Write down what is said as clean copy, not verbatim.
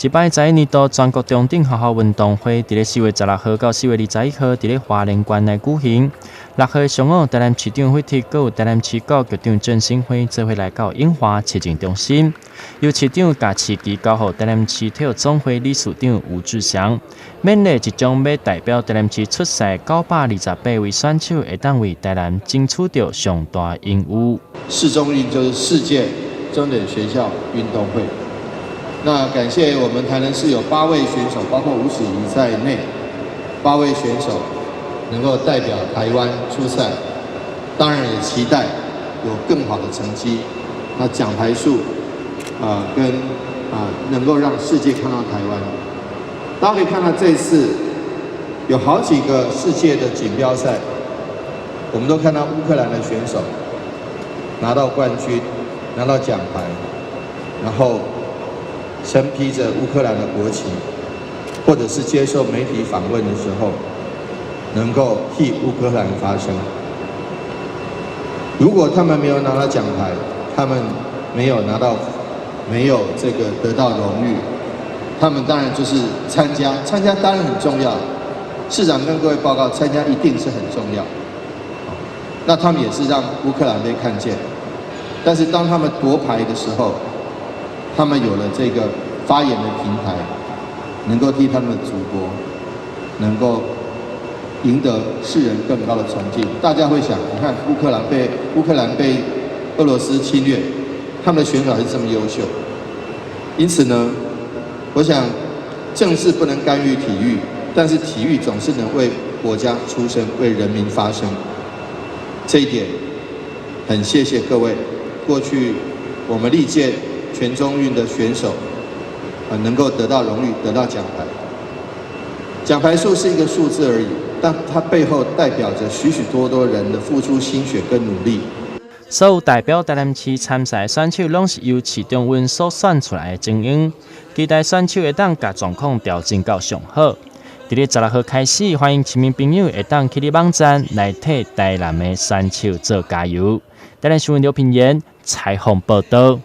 一摆在年度全国中等学校运动会，伫咧4月16号到4月21号，伫咧花莲县内举行。6号上午，台南市长惠铁，佮有台南市局局长郑新辉做伙来到永华市政中心，由市长甲市旗交予台南市体育总会理事长吴志祥，勉励即将要代表台南市出赛928位选手，会当为台南争取到上大荣誉。世中运就是世界中等学校运动会。那感谢我们台南市有8位选手，包括吴子怡在内，8位选手能够代表台湾出赛，当然也期待有更好的成绩。那奖牌数能够让世界看到台湾。大家可以看到这次有好几个世界的锦标赛，我们都看到乌克兰的选手拿到冠军，拿到奖牌，然后身披着乌克兰的国旗，或者是接受媒体访问的时候，能够替乌克兰发声。如果他们没有拿到奖牌，他们没有这个得到荣誉，他们当然就是参加当然很重要。市长跟各位报告，参加一定是很重要。那他们也是让乌克兰被看见，但是当他们夺牌的时候，他们有了这个发言的平台，能够替他们的祖国能够赢得世人更高的崇敬。大家会想，你看乌克兰被俄罗斯侵略，他们的选手还是这么优秀。因此呢，我想政治不能干预体育，但是体育总是能为国家出声，为人民发声。这一点很谢谢各位，过去我们历届全中运的选手能够得到荣誉，得到奖牌。奖牌数是一个数字而已，但它背后代表着许许多多人的付出心血跟努力。所有代表台南市参赛选手，拢是由市中运所选出来的精英，期待选手会当把状况调整到上好。伫咧16号开始，欢迎市民朋友会当去咧网站来替台南的选手做加油。台南新闻刘品言采访报道。